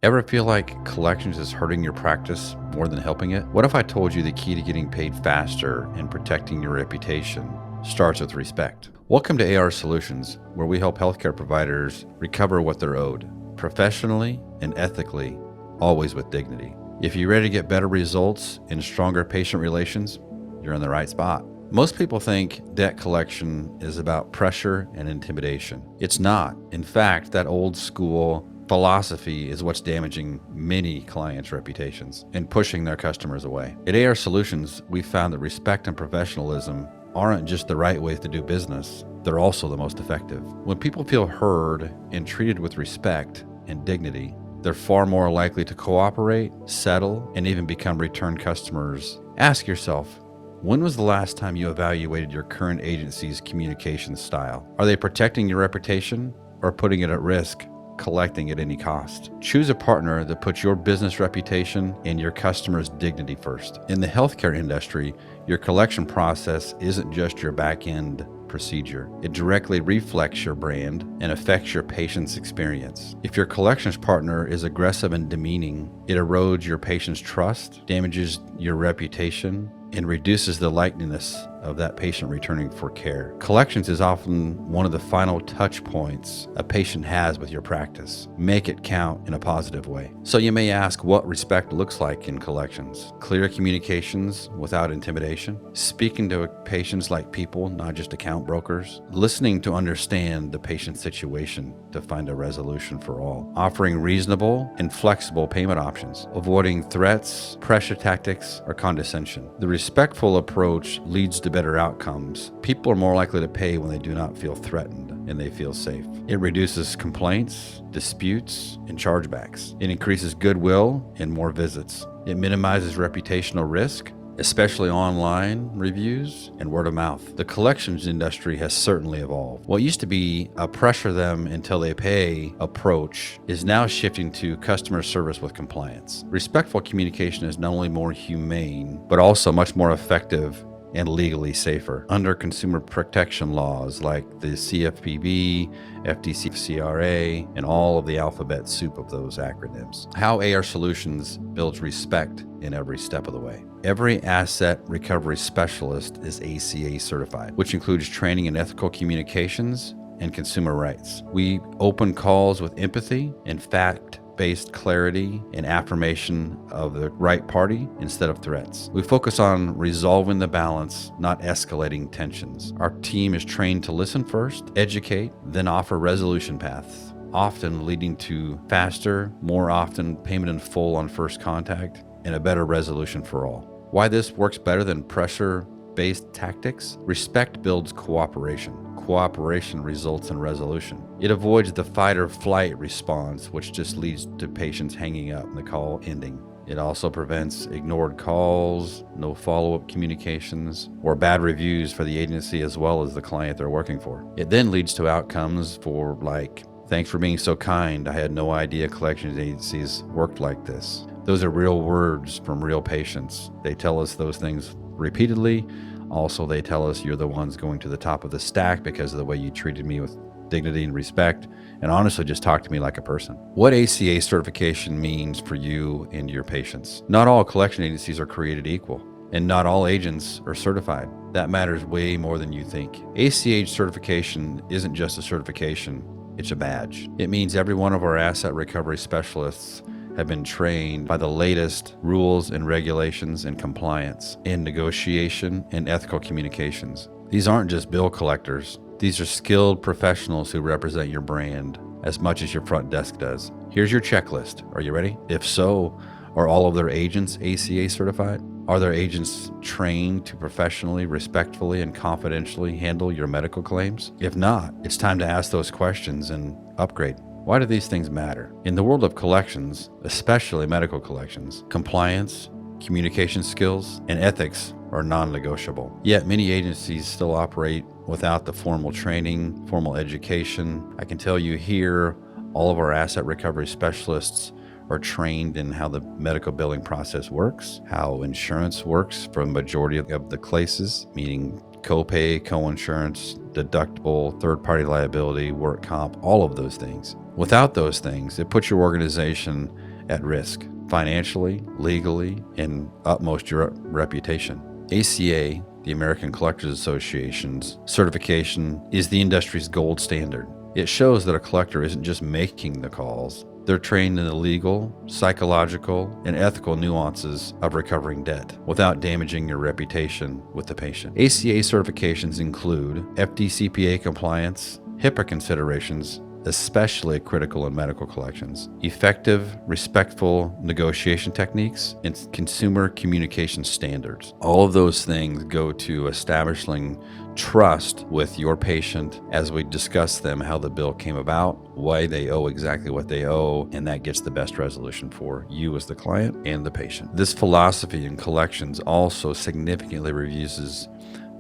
Ever feel like collections is hurting your practice more than helping it? What if I told you the key to getting paid faster and protecting your reputation starts with respect? Welcome to AR Solutions, where we help healthcare providers recover what they're owed, professionally and ethically, always with dignity. If you're ready to get better results and stronger patient relations, you're in the right spot. Most people think debt collection is about pressure and intimidation. It's not. In fact, that old school philosophy is what's damaging many clients' reputations and pushing their customers away. At AR Solutions, we found that respect and professionalism aren't just the right ways to do business, they're also the most effective. When people feel heard and treated with respect and dignity, they're far more likely to cooperate, settle, and even become return customers. Ask yourself, when was the last time you evaluated your current agency's communication style? Are they protecting your reputation or putting it at risk, collecting at any cost? Choose a partner that puts your business reputation and your customers' dignity first. In the healthcare industry, your collection process isn't just your back-end procedure. It directly reflects your brand and affects your patient's experience. If your collections partner is aggressive and demeaning, it erodes your patient's trust, damages your reputation, and reduces the likeliness of that patient returning for care. Collections is often one of the final touch points a patient has with your practice. Make it count in a positive way. So you may ask what respect looks like in collections. Clear communications without intimidation, speaking to patients like people, not just account brokers, listening to understand the patient's situation to find a resolution for all, offering reasonable and flexible payment options, avoiding threats, pressure tactics, or condescension. The respectful approach leads to better outcomes. People are more likely to pay when they do not feel threatened and they feel safe. It reduces complaints, disputes, and chargebacks. It increases goodwill and more visits. It minimizes reputational risk, especially online reviews and word of mouth. The collections industry has certainly evolved. What used to be a pressure them until they pay approach is now shifting to customer service with compliance. Respectful communication is not only more humane, but also much more effective and legally safer under consumer protection laws like the CFPB, FDCCRA, and all of the alphabet soup of those acronyms. How AR Solutions builds respect in every step of the way. Every asset recovery specialist is ACA certified, which includes training in ethical communications and consumer rights. We open calls with empathy and fact-based clarity and affirmation of the right party instead of threats. We focus on resolving the balance, not escalating tensions. Our team is trained to listen first, educate, then offer resolution paths, often leading to faster, more often payment in full on first contact, and a better resolution for all. Why this works better than pressure-based tactics? Respect builds cooperation. Cooperation results in resolution. It avoids the fight or flight response, which just leads to patients hanging up and the call ending. It also prevents ignored calls, no follow-up communications, or bad reviews for the agency as well as the client they're working for. It then leads to outcomes for like, thanks for being so kind. I had no idea collections agencies worked like this. Those are real words from real patients. They tell us those things repeatedly. Also, they tell us you're the ones going to the top of the stack because of the way you treated me with dignity and respect, and honestly just talk to me like a person. What ACA certification means for you and your patients. Not all collection agencies are created equal, and not all agents are certified. That matters way more than you think. ACA certification isn't just a certification, it's a badge. It means every one of our asset recovery specialists have been trained by the latest rules and regulations and compliance in negotiation and ethical communications. These aren't just bill collectors. These are skilled professionals who represent your brand as much as your front desk does. Here's your checklist. Are you ready? If so, are all of their agents ACA certified? Are their agents trained to professionally, respectfully, and confidentially handle your medical claims? If not, it's time to ask those questions and upgrade. Why do these things matter? In the world of collections, especially medical collections, compliance, communication skills, and ethics are non-negotiable. Yet many agencies still operate without the formal training, formal education. I can tell you here, all of our asset recovery specialists are trained in how the medical billing process works, how insurance works for a majority of the cases, meaning copay, coinsurance, deductible, third-party liability, work comp, all of those things. Without those things, it puts your organization at risk, financially, legally, and utmost your reputation. ACA, the American Collectors Association's certification, is the industry's gold standard. It shows that a collector isn't just making the calls. They're trained in the legal, psychological, and ethical nuances of recovering debt without damaging your reputation with the patient. ACA certifications include FDCPA compliance, HIPAA considerations, especially critical in medical collections, effective, respectful negotiation techniques, and consumer communication standards. All of those things go to establishing trust with your patient as we discuss them, how the bill came about, why they owe exactly what they owe, and that gets the best resolution for you as the client and the patient. This philosophy in collections also significantly reduces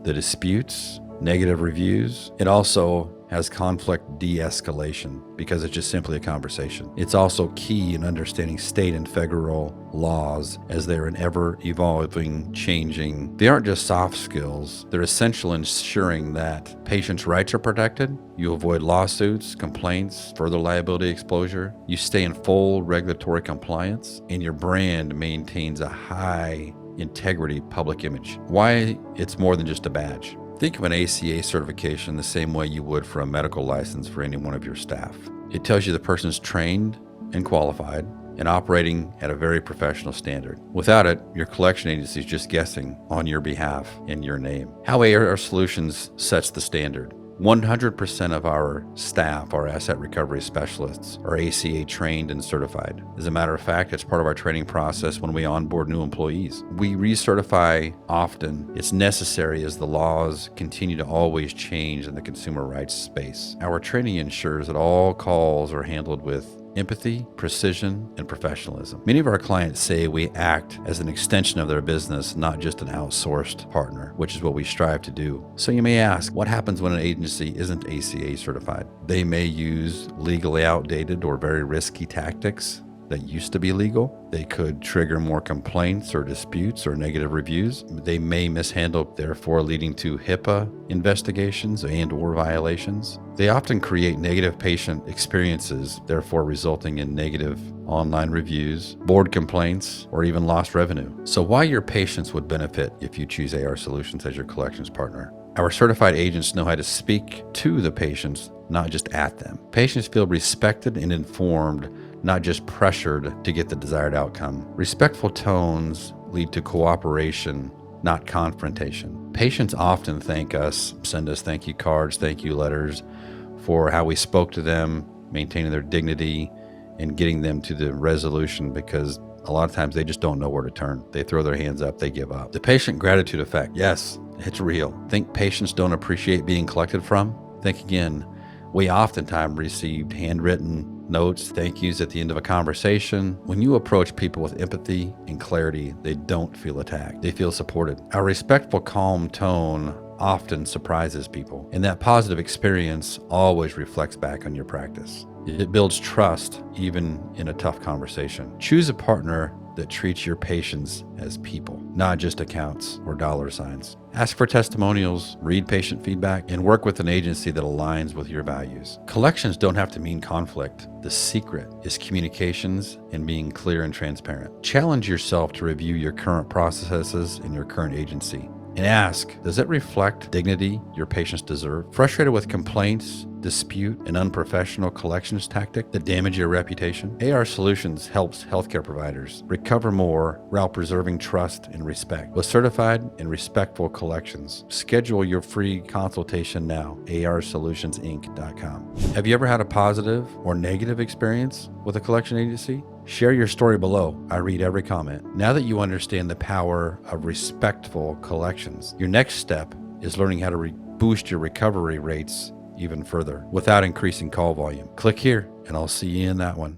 the disputes, negative reviews. It also has conflict de-escalation because it's just simply a conversation. It's also key in understanding state and federal laws as they're an ever-evolving, changing. They aren't just soft skills. They're essential in ensuring that patients' rights are protected, you avoid lawsuits, complaints, further liability exposure, you stay in full regulatory compliance, and your brand maintains a high integrity public image. Why it's more than just a badge. Think of an ACA certification the same way you would for a medical license for any one of your staff. It tells you the person is trained and qualified and operating at a very professional standard. Without it, your collection agency is just guessing on your behalf in your name. How AR Solutions sets the standard. 100% of our staff, our asset recovery specialists, are ACA trained and certified. As a matter of fact, it's part of our training process when we onboard new employees. We recertify often. It's necessary as the laws continue to always change in the consumer rights space. Our training ensures that all calls are handled with empathy, precision, and professionalism. Many of our clients say we act as an extension of their business, not just an outsourced partner, which is what we strive to do. So you may ask, what happens when an agency isn't ACA certified? They may use legally outdated or very risky tactics that used to be legal. They could trigger more complaints or disputes or negative reviews. They may mishandle, therefore leading to HIPAA investigations and/or violations. They often create negative patient experiences, therefore resulting in negative online reviews, board complaints, or even lost revenue. So why your patients would benefit if you choose AR Solutions as your collections partner? Our certified agents know how to speak to the patients, not just at them. Patients feel respected and informed, not just pressured to get the desired outcome. Respectful tones lead to cooperation, not confrontation. Patients often thank us, send us thank you cards, thank you letters for how we spoke to them, maintaining their dignity, and getting them to the resolution, because a lot of times they just don't know where to turn. They throw their hands up, they give up. The patient gratitude effect, yes, it's real. Think patients don't appreciate being collected from? Think again. We oftentimes received handwritten notes, thank yous at the end of a conversation. When you approach people with empathy and clarity, they don't feel attacked. They feel supported. Our respectful, calm tone often surprises people, and that positive experience always reflects back on your practice. It builds trust even in a tough conversation. Choose a partner that treats your patients as people, not just accounts or dollar signs. Ask for testimonials, read patient feedback, and work with an agency that aligns with your values. Collections don't have to mean conflict. The secret is communications and being clear and transparent. Challenge yourself to review your current processes in your current agency and ask, does it reflect dignity your patients deserve? Frustrated with complaints, dispute, and unprofessional collections tactic that damage your reputation? AR Solutions helps healthcare providers recover more while preserving trust and respect with certified and respectful collections. Schedule your free consultation now, arsolutionsinc.com. Have you ever had a positive or negative experience with a collection agency? Share your story below. I read every comment. Now that you understand the power of respectful collections, your next step is learning how to boost your recovery rates even further without increasing call volume. Click here and I'll see you in that one.